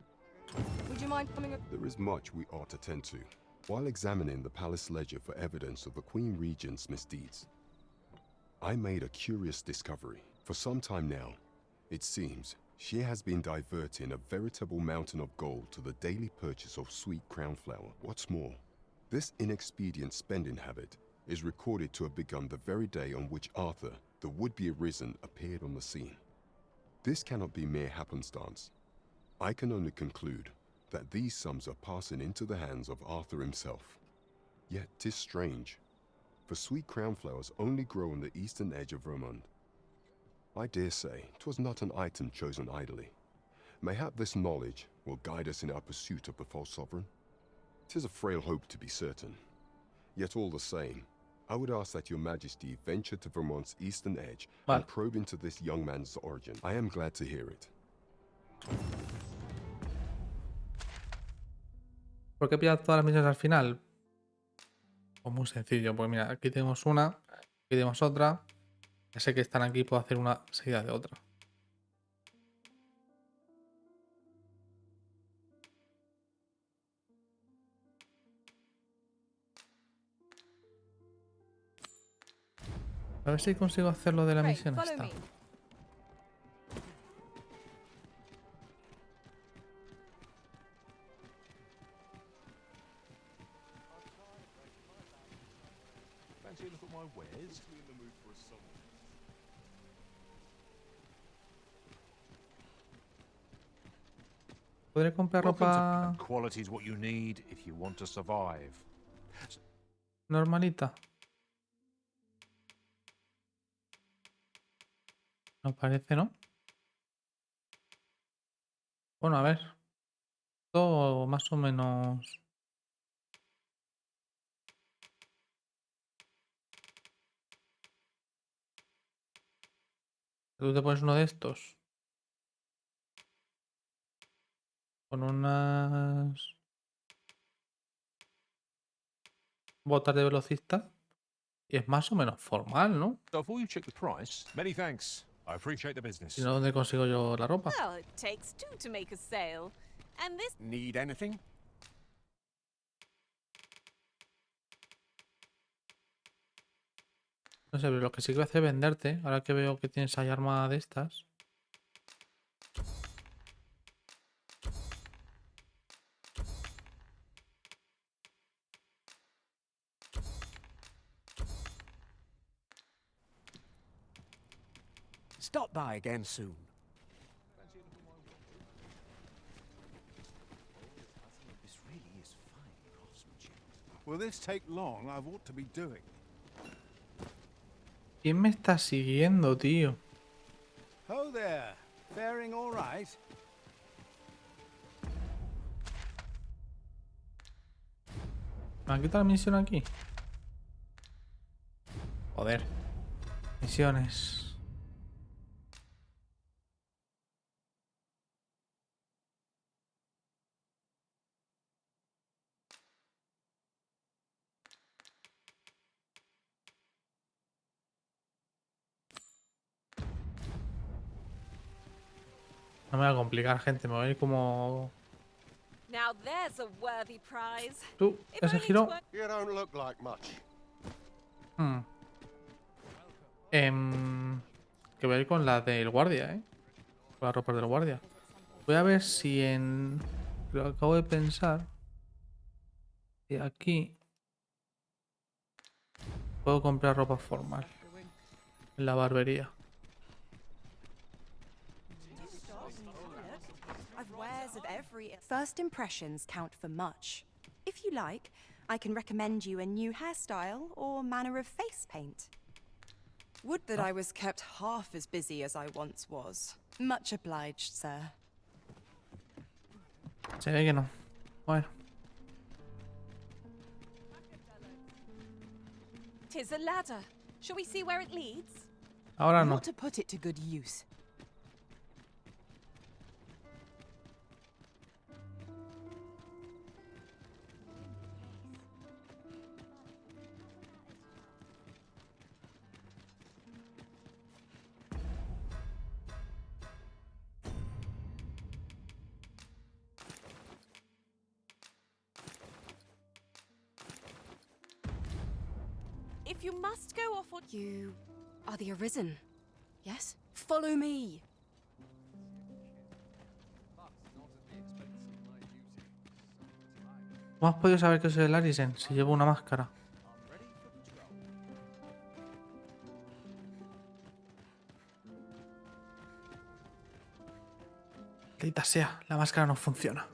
Would you mind coming up? There is much we ought to tend to. While examining the palace ledger for evidence of the Queen Regent's misdeeds, I made a curious discovery. For some time now, it seems, she has been diverting a veritable mountain of gold to the daily purchase of sweet crown flower. What's more, this inexpedient spending habit is recorded to have begun the very day on which Arthur, the would-be arisen, appeared on the scene. This cannot be mere happenstance. I can only conclude that these sums are passing into the hands of Arthur himself. Yet 'tis strange, for sweet crown flowers only grow on the eastern edge of Vermont. I dare say 'twas not an item chosen idly. Mayhap this knowledge will guide us in our pursuit of the false sovereign. 'Tis a frail hope to be certain. Yet all the same, I would ask that Your Majesty venture to Vermont's eastern edge and probe into this young man's origin. I am glad to hear it. ¿Por qué pillar todas las misiones al final? Pues muy sencillo, pues mira, aquí tenemos una, aquí tenemos otra. Ya sé que están aquí, puedo hacer una seguida de otra. A ver si consigo hacer lo de la misión esta. ¿Podré comprar ropa Quality's what you need if you want to survive. normalita? No parece, ¿no? Bueno, a ver. Todo más o menos. Tú te pones uno de estos. Con unas botas de velocista. Y es más o menos formal, ¿no? So before you check the price, many thanks. I appreciate the business. ¿Y no, dónde consigo yo la ropa? Well, it takes two to make a sale. And this... Need anything? No sé, pero lo que sí que voy a hacer es venderte. Ahora que veo que tienes ahí arma de estas. Stop by again soon. This really is fine craftsmanship. Will this take long? I've ought to be doing. ¿Quién me está siguiendo, tío? Ho there. Faring all right? ¿Me han quitado la misión aquí? Joder. Misiones. No me voy a complicar, gente. Me voy a ir como... Now there's a worthy prize. Tú, ese giro... You don't look like much. Que voy a ir con la del guardia, con la ropa del guardia. Voy a ver si en... Lo acabo de pensar. Y aquí... Puedo comprar ropa formal. En la barbería. I've wares of every. First impressions count for much. If you like, I can recommend you a new hairstyle or manner of face paint. Would that I was kept half as busy as I once was. Much obliged, sir. Se ve que no. Bueno. 'Tis a ladder. Shall we see where it leads? Ahora You no. ought to put it to good use. If you must go off on... You are the Arisen, yes? Follow me! ¿Cómo has podido saber que soy el Arisen si llevo una máscara? Maldita sea, la máscara no funciona.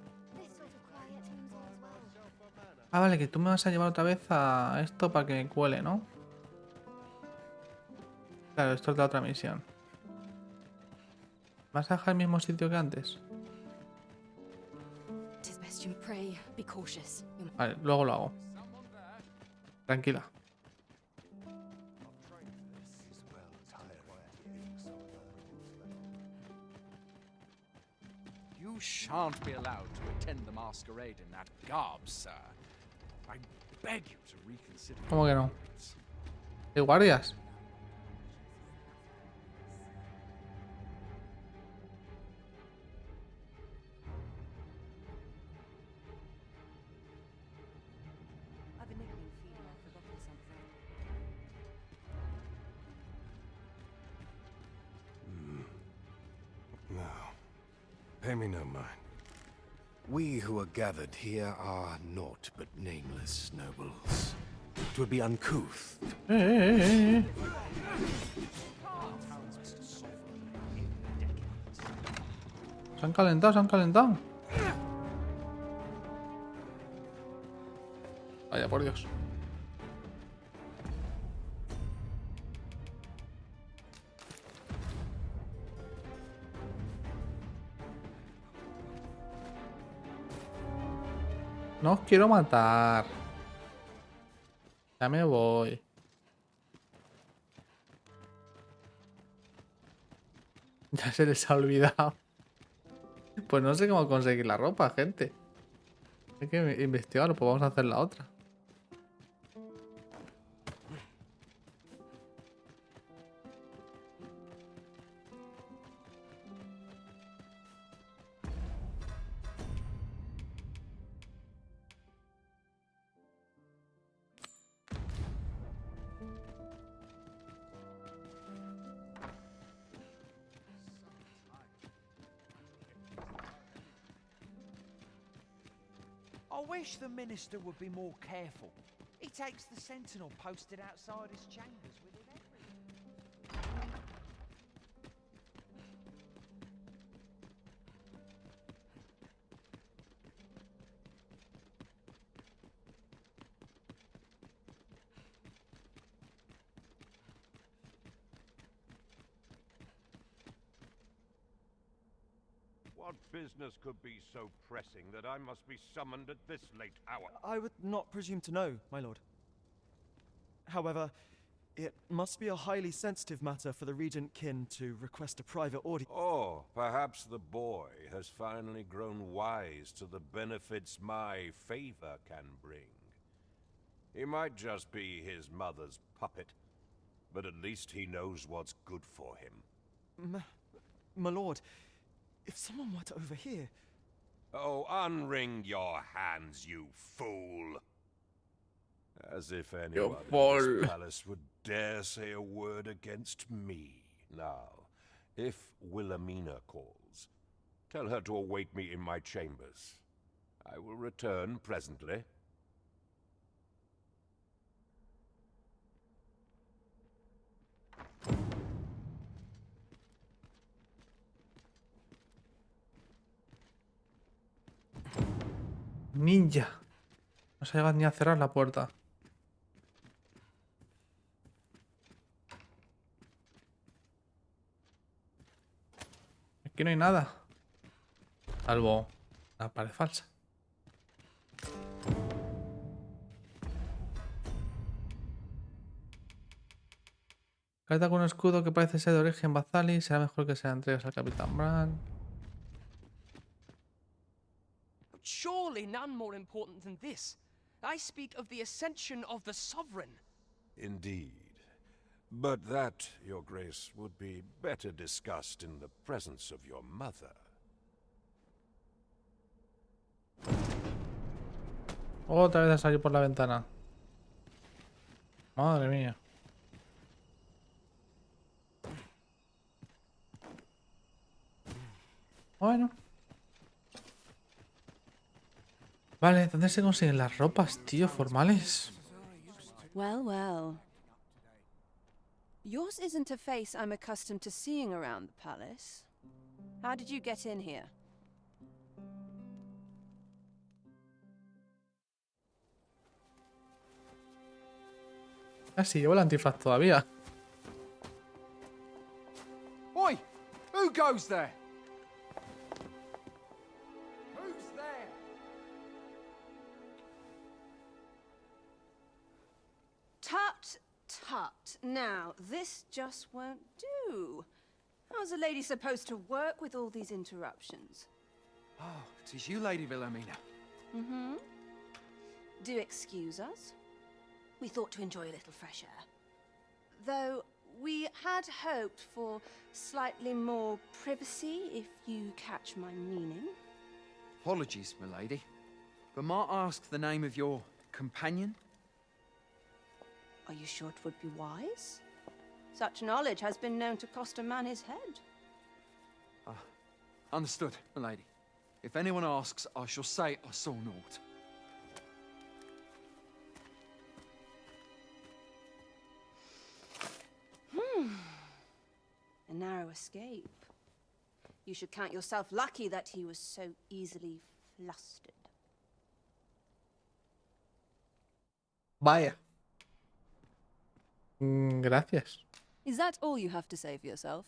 Ah, vale, que tú me vas a llevar otra vez a esto para que me cuele, ¿no? Claro, esto es la otra misión. ¿Vas a dejar el mismo sitio que antes? Tis best you pray, be cautious. Vale, luego lo hago. Tranquila. You shan't be allowed to attend the masquerade in that garb, sir. I beg you to reconsider. ¿Cómo que no? ¿Hay guardias? I've been feeding, I've forgotten something. No. Pay me no mind. We who are gathered here are naught but nameless nobles. 'Twould be uncouth. Se han calentado, se han calentado. Vaya, por Dios. No os quiero matar. Ya me voy. Ya se les ha olvidado. Pues no sé cómo conseguir la ropa, gente. Hay que investigarlo, pues vamos a hacer la otra. I wish the minister would be more careful. He takes the sentinel posted outside his chambers with him everywhere. What business could be so pressing that I must be summoned at this late hour? I would not presume to know, my lord. However, it must be a highly sensitive matter for the regent kin to request a private audience. Oh, perhaps the boy has finally grown wise to the benefits my favor can bring. He might just be his mother's puppet, but at least he knows what's good for him. My lord, if someone were to overhear... Oh, unring your hands, you fool! As if anyone in this palace would dare say a word against me. Now, if Wilhelmina calls, tell her to await me in my chambers. I will return presently. Ninja. No se llega ni a cerrar la puerta. Aquí no hay nada. Salvo la pared falsa. Carta con un escudo que parece ser de origen Bazali. Será mejor que se la entregues al Capitán Bran. Surely none more important than this. I speak of the ascension of the sovereign. Indeed. But that, Your Grace, would be better discussed in the presence of your mother. Otra vez a salir por la ventana. Madre mía. Bueno. Vale, ¿dónde se consiguen las ropas, tío, formales? Well, well. Yours isn't a face I'm accustomed to seeing around the palace. How did you get in here? Ah, sí, llevo el antifaz todavía. Oi! Who goes there? Who's there? Tut, tut. Now, this just won't do. How's a lady supposed to work with all these interruptions? Oh, 'tis you, Lady Wilhelmina. Mm-hmm. Do excuse us. We thought to enjoy a little fresh air. Though we had hoped for slightly more privacy, if you catch my meaning. Apologies, my lady. But might I ask the name of your companion? Are you sure it would be wise? Such knowledge has been known to cost a man his head. Understood, my lady. If anyone asks, I shall say I saw naught. A narrow escape. You should count yourself lucky that he was so easily flustered. Vaya. Gracias. Is that all you have to say for yourself?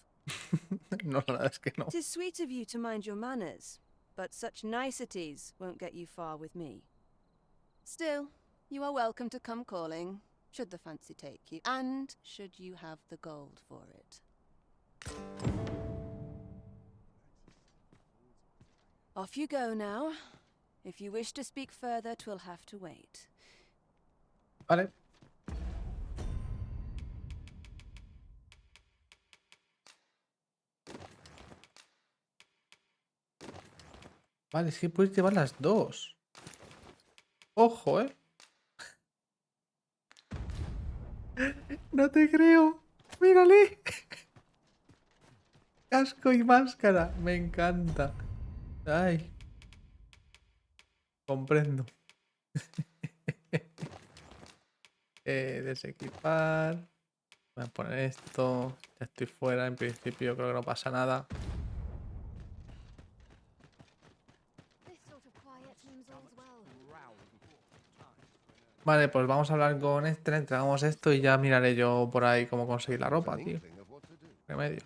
No, la verdad es que no. It is sweet of you to mind your manners, but such niceties won't get you far with me. Still, you are welcome to come calling, should the fancy take you, and should you have the gold for it. Off you go now. If you wish to speak further, 'twill have to wait. Vale. Vale, es que puedes llevar las dos. Ojo, ¿eh? No te creo. Mírale. Casco y máscara. Me encanta. Ay. Comprendo. Desequipar. Voy a poner esto. Ya estoy fuera. En principio creo que no pasa nada. Vale, pues vamos a hablar con este, le entregamos esto y ya miraré yo por ahí cómo conseguir la ropa, tío. Remedio.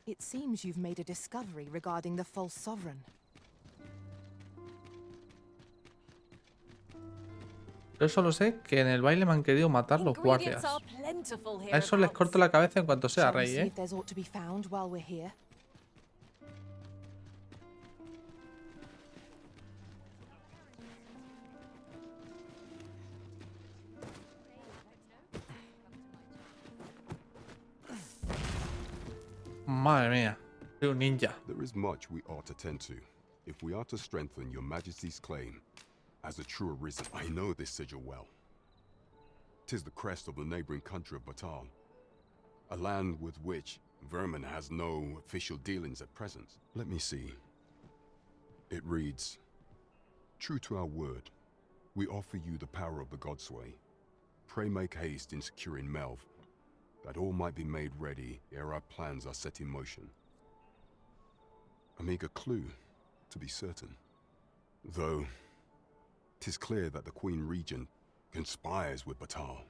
It seems you've made a discovery regarding the false sovereign. Yo solo sé que en el baile me han querido matar los guardias. A eso les corto la cabeza en cuanto sea rey, ¿eh? Madre mía, soy un ninja. There is much we ought to tend to, if we are to strengthen your majesty's claim as a true arisen. I know this sigil well. 'Tis the crest of the neighboring country of Batal, a land with which Vermin has no official dealings at present. Let me see. It reads, "True to our word, we offer you the power of the Godsway, Pray make haste in securing Melv, that all might be made ready ere our plans are set in motion. A meager clue, to be certain. Though, 'tis clear that the Queen Regent conspires with Batal.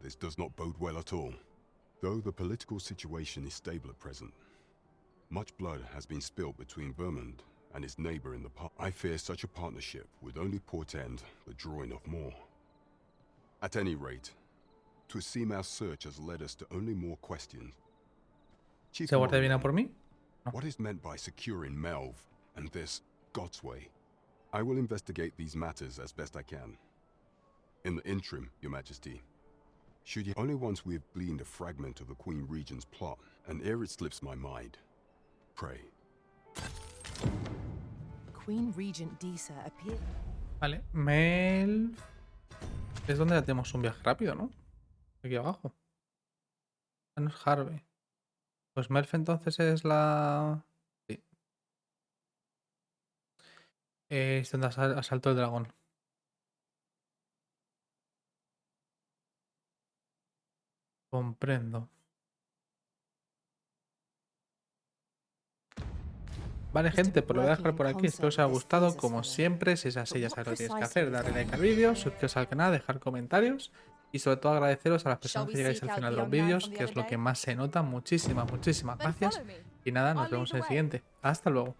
This does not bode well at all. Though the political situation is stable at present, much blood has been spilled between Vermund and its neighbor in the past. I fear such a partnership would only portend the drawing of more. At any rate, 'twould seem our search has led us to only more questions. Chief ¿Se guarda bien Moran, por mí? what is meant by securing Melv and this God's way? I will investigate these matters as best I can. In the interim, Your Majesty, should you only once we have gleaned a fragment of the Queen Regent's plot, and ere it slips my mind, pray. Queen Regent Disa appeared. Vale, Mel... Es donde ya tenemos un viaje rápido, ¿no? Aquí abajo. Ah, no es Harvey. Pues Melf entonces es la... Sí. Es donde asaltó el dragón. Comprendo. Vale, gente, pues lo voy a dejar por aquí. Espero os haya gustado. Como siempre, si es así, ya sabéis lo que tienes que hacer. Darle like al vídeo, suscribiros al canal, dejar comentarios. Y sobre todo agradeceros a las personas que llegáis al final de los vídeos, que es lo que más se nota. Muchísimas, muchísimas gracias. Y nada, nos vemos en el siguiente. Hasta luego.